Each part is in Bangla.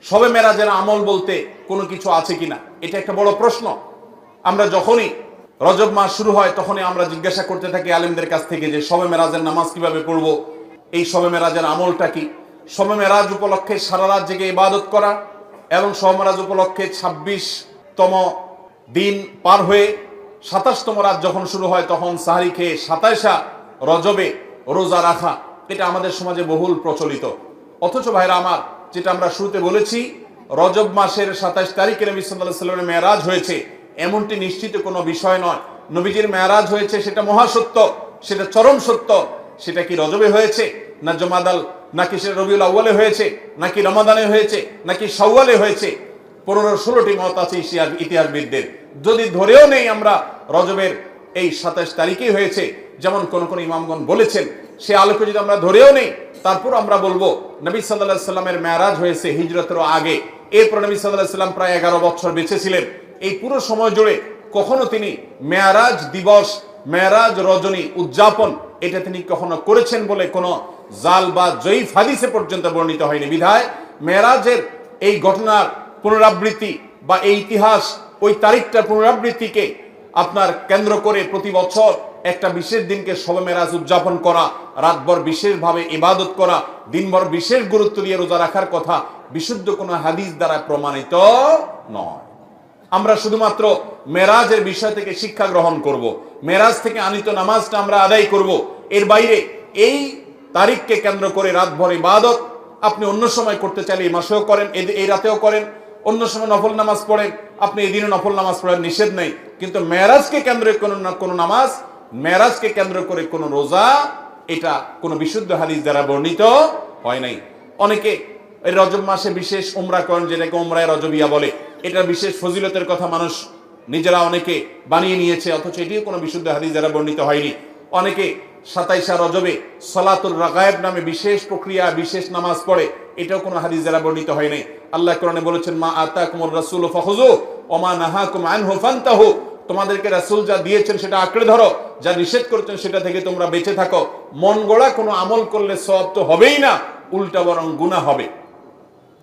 শবে মেরাজের আমল বলতে কোনো কিছু আছে কিনা, এটা একটা বড় প্রশ্ন। আমরা যখনই রজব মাস শুরু হয় তখনই আমরা জিজ্ঞাসা করতে থাকি আলেমদের কাছ থেকে যে শবে মেরাজের নামাজ কিভাবে পড়বো, এই শবে মেরাজের আমলটা কি। শবে মেরাজ উপলক্ষে সারা রাত জেগে ইবাদত করা এবং শবে মেরাজ উপলক্ষে 26তম দিন পার হয়ে 27তম রাত যখন শুরু হয় তখন সাহারি খেয়ে 27 রজবে রোজা রাখা, এটা আমাদের সমাজে বহুল প্রচলিত। অথচ ভাইরা আমার, যেটা আমরা শুরুতে বলেছি, রজব মাসের 27 তারিখে নবী সাল্লাল্লাহু আলাইহি ওয়াসাল্লামের মেরাজ হয়েছে এমনটি নিশ্চিত কোনো বিষয় নয়। নবীজির মেরাজ হয়েছে সেটা মহাসত্য, সেটা চরম সত্য। সেটা কি রজবে হয়েছে, না জমাদাল, নাকি সেটা রবিউল আউয়ালে হয়েছে, নাকি রমাদানে হয়েছে, নাকি শাওয়ালে হয়েছে, 15-16টি মত আছে ইতিহাসবিদদের। যদি ধরেও নেই আমরা রজবের এই 27 তারিখেই হয়েছে, যেমন কোন কোন ইমামগণ বলেছেন, সে আলোকে যদি আমরা ধরেও নেই, তারপর আমরা বলবো নবী সাল্লাল্লাহু আলাইহি সাল্লামের মেরাজ হয়েছে হিজরতেরও আগে। এরপর নবী সাল্লাল্লাহু আলাইহি সাল্লাম প্রায় 11 বছর বেঁচে ছিলেন। এই পুরো সময় জুড়ে কখনো তিনি মেরাজ দিবস, মেরাজ রজনী উদযাপন এটা তিনি কখনো করেছেন বলে কোনো জাল বা জয়ীফ হাদিসে পর্যন্ত বর্ণিত হয়নি। বিধায় মেরাজের এই ঘটনার পুনরাবৃত্তি বা এই ইতিহাস, ওই তারিখটার পুনরাবৃত্তিকে আপনার কেন্দ্র করে প্রতি বছর একটা বিশেষ দিনকে শবে মেরাজ উদযাপন করা, রাতভর বিশেষভাবে ইবাদত করা, দিনভর বিশেষ গুরুত্ব দিয়ে রোজা রাখার কথা বিশুদ্ধ কোনো হাদিস দ্বারা প্রমাণিত নয়। আমরা শুধুমাত্র মেরাজের বিষয় থেকে শিক্ষা গ্রহণ করব, মেরাজ থেকে আনিত নামাজটা আমরা আদায় করব। এর বাইরে এই তারিখকে কেন্দ্র করে রাতভর ইবাদত আপনি অন্য সময় করতে চাইলে এই মাসেও করেন, এই রাতেও করেন, অন্য সময় নফল নামাজ পড়েন, আপনি এই দিনে নফল নামাজ পড়ার নিষেধ নেই। কিন্তু মেরাজকে কেন্দ্র করে কোনো নামাজ, মেরাজকে কেন্দ্র করে কোনো রোজা, এটা কোনো বিশুদ্ধ হাদিস দ্বারা বর্ণিত হয় নাই। অনেকে এই রজব মাসে বিশেষ উমরা করেন, যেটাকে উমরায়ে রজবিয়া বলে। এটা বিশেষ ফজিলতের কথা মানুষ নিজেরা অনেকে বানিয়ে নিয়েছে, অথচ এটিও কোনো বিশুদ্ধ হাদিস দ্বারা বর্ণিত হয়নি। অনেকে 27 রজবে সালাতুল রাগায়েব নামে বিশেষ প্রক্রিয়া, বিশেষ নামাজ পড়ে, এটাও কোনো হাদিস দ্বারা বর্ণিত হয় নাই। আল্লাহ কোরআনে বলেছেন, মা আতাকুমুর রাসূলু ফাখুযু ওয়া মা নাহাকুম আনহু ফান্তাহু, তোমাদেরকে রাসূল যা দিয়েছেন সেটা আঁকড়ে ধরো, যা নিষেধ করেছেন সেটা থেকে তোমরা বেঁচে থাকো। মন গড়া কোনো আমল করলে সওয়াব তো হবেই না, উল্টা বরং গুনাহ হবে।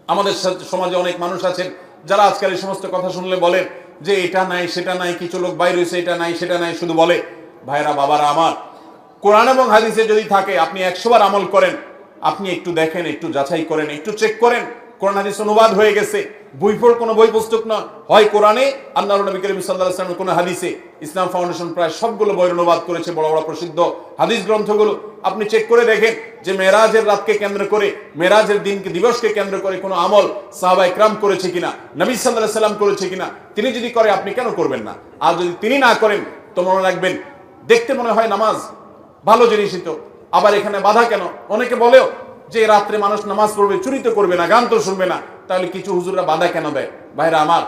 আমাদের সমাজে অনেক মানুষ আছেন যারা আজকাল এই সমস্ত কথা শুনলে বলেন যে এটা নাই সেটা নাই, কিছু লোক বাইরে হয়েছে, এটা নাই সেটা নাই শুধু বলে। ভাইরা বাবারা আমার, কোরআন এবং হাদিসে যদি থাকে আপনি 100 বার আমল করেন, আপনি একটু দেখেন, একটু যাচাই করেন, একটু চেক করেন। কোরআন হাদিস অনুবাদ হয়ে গেছে, কোনো বই পুস্তক নয়, হয় কোরআনে, আল্লাহর নবী করিম সাল্লাল্লাহু আলাইহি ওয়াসাল্লামের কোনো হাদিসে। ইসলাম ফাউন্ডেশন প্রায় সবগুলো বই অনুবাদ করেছে, বড় বড় প্রসিদ্ধ হাদিস গ্রন্থগুলো। আপনি চেক করে দেখেন যে মেরাজের রাতকে কেন্দ্র করে, মেরাজের দিনকে, দিবসকে কেন্দ্র করে কোনো আমল সাহাবায়ে কেরাম করেছে কিনা, নবী সাল্লাল্লাহু আলাইহি ওয়াসাল্লাম করেছে কিনা। তিনি যদি করে আপনি কেন করবেন না? আর যদি তিনি না করেন তো মনে রাখবেন, দেখতে মনে হয় নামাজ ভালো জিনিসই তো, আবার এখানে বাধা কেন? অনেকে বলেও যে রাত্রে মানুষ নামাজ পড়বে, চুরি তো করবে না, গান তো শুনবে না, তাহলে কিছু হুজুররা বাধা কেন দেয়? ভাইরা আমার,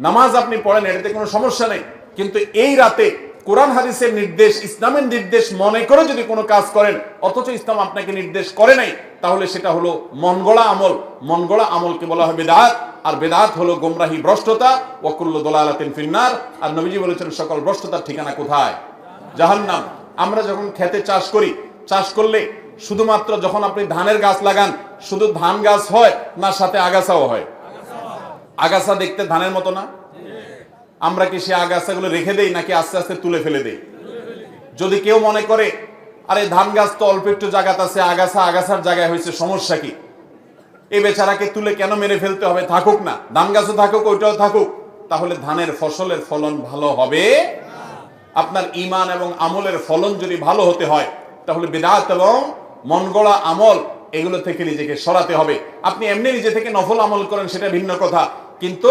নামাজ আপনি পড়েন, এটাতে কোনো সমস্যা নেই, কিন্তু এই রাতে কোরআন হাদিসের নির্দেশ, ইসলামের নির্দেশ মনে করে যদি কোনো কাজ করেন, অথচ ইসলাম আপনাকে নির্দেশ করে নাই, তাহলে সেটা হলো মন গড়া আমল। মন গড়া আমলকে বলা হয় বিদআত, আর বিদআত হলো গোমরাহি, ভ্রষ্টতা। ওয়া কুল্লু দালালাতিন ফিন্নার, আর নবীজি বলেছেন সকল ভ্রষ্টতার ঠিকানা কোথায়? জাহান্নাম। আমরা যখন খেতে চাষ করি, চাষ করলে শুধুমাত্র যখন আপনি ধানের গাছ লাগান, শুধু ধান গাছ হয় না সাথে আগাছাও হয়? আগাছা দেখতে ধানের মতো না? আমরা কি সে আগাছাগুলো রেখে দেই নাকি আস্তে আস্তে তুলে ফেলে দেই? যদি কেউ মনে করে আরে ধান গাছ তো অল্প একটু জায়গাতে আছে, আগাছার জায়গায় হয়েছে, সমস্যা কি? এই বেচারাকে তুলে কেন মেরে ফেলতে হবে? থাকুক না, ধান গাছও থাকুক, ওইটাও থাকুক, তাহলে ধানের ফসলের ফলন ভালো হবে। আপনার ঈমান এবং আমলের ফলন যদি ভালো হতে হয়, তাহলে বিদআত এবং মন গড়া আমল এগুলো থেকে নিজেকে সরাতে হবে। আপনি এমনি নিজে থেকে নফল আমল করেন, সেটা ভিন্ন কথা, কিন্তু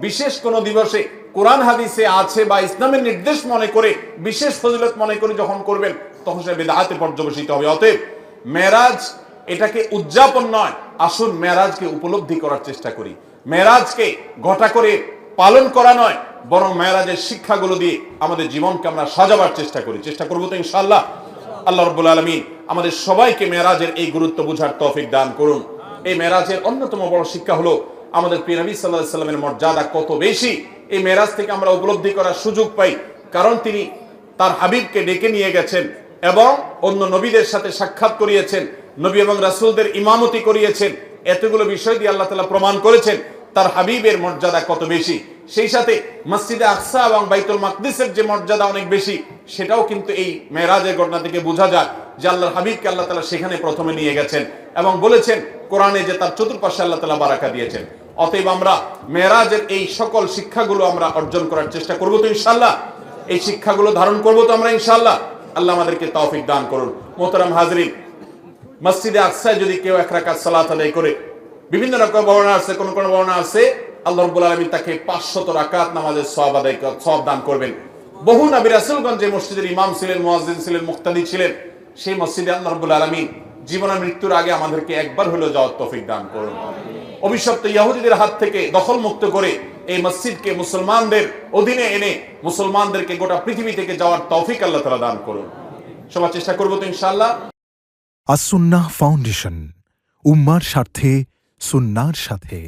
বিশেষ কোনো দিবসে কোরআন হাদিসে আছে বা ইসলামের নির্দেশ মনে করে, বিশেষ ফজিলত মনে করে যখন করবেন, তখন সেটা বিদআতে পর্যবসিত হবে। অতএব মেরাজ এটাকে উদযাপন নয়, আসুন মেরাজকে উপলব্ধি করার চেষ্টা করি। মেরাজকে ঘটা করে পালন করা নয়, বরং মেরাজের শিক্ষাগুলো দিয়ে আমাদের জীবনকে আমরা সাজাবার চেষ্টা করবো তো ইনশাআল্লাহ। আল্লাহ রাব্বুল আলামিন আমাদের সবাইকে মেরাজের এই গুরুত্ব বুঝার তৌফিক দান করুন। এই মেরাজের অন্যতম বড় শিক্ষা হলো আমাদের প্রিয় নবী সাল্লাল্লাহু আলাইহি ওয়াসাল্লামের মর্যাদা কত বেশি। এই মেরাজ থেকে আমরা উপলব্ধি করার সুযোগ পাই, কারণ তিনি তার হাবিবকে ডেকে নিয়ে গেছেন এবং অন্য নবীদের সাথে সাক্ষাৎ করিয়েছেন, নবী এবং রাসূলদের ইমামতি করিয়েছেন। এতগুলো বিষয় দিয়ে আল্লাহ তাআলা প্রমাণ করেছেন তার হাবিবের মর্যাদা কত বেশি। সেই সাথে মসজিদে আকসা এবং বাইতুল মাকদিসের যে মর্যাদা অনেক বেশি, সেটাও কিন্তু এই মেরাজের ঘটনা থেকে বোঝা যায় যে আল্লাহর হাবিবকে আল্লাহ তাআলা সেখানে প্রথমে নিয়ে গেছেন এবং বলেছেন কোরআনে যে তার চতুর্পাশে আল্লাহ তাআলা বারাকা দিয়েছেন। অতএব আমরা মেরাজের এই সকল শিক্ষাগুলো আমরা অর্জন করার চেষ্টা করব তো ইনশাআল্লাহ, এই শিক্ষাগুলো ধারণ করব তো আমরা ইনশাআল্লাহ। আল্লাহ আমাদেরকে তৌফিক দান করুন। মোহতারাম হাজরিন, মসজিদে আকসায় যদি কেউ 1 রাকাত সালাত আদায় করে, বিভিন্ন রকম বর্ণনা আছে, কোন কোন বর্ণনা আছে আল্লাহ রাব্বুল আলামিন তাকে 500 রাকাত নামাজের সওয়াব দান করবেন। বহু নবী রাসূলগণ যে মসজিদের ইমাম ছিলেন, মুয়াজ্জিন ছিলেন, মুক্তাদি ছিলেন, সেই মসজিদে আল্লাহ রাব্বুল আলামিন জীবন মৃত্যুর আগে আমাদেরকে একবার হলেও যাওয়ার তৌফিক দান করুন। অভিশপ্ত ইহুদিদের হাত থেকে দখল মুক্ত করে এই মসজিদকে মুসলমানদের অধীনে এনে মুসলমানদেরকে গোটা পৃথিবী থেকে যাওয়ার তৌফিক আল্লাহ তাআলা দান করুন। সবার চেষ্টা করব তো ইনশাআল্লাহ। আস-সুন্নাহ ফাউন্ডেশন, উম্মার স্বার্থে সুন্নাহর সাথে।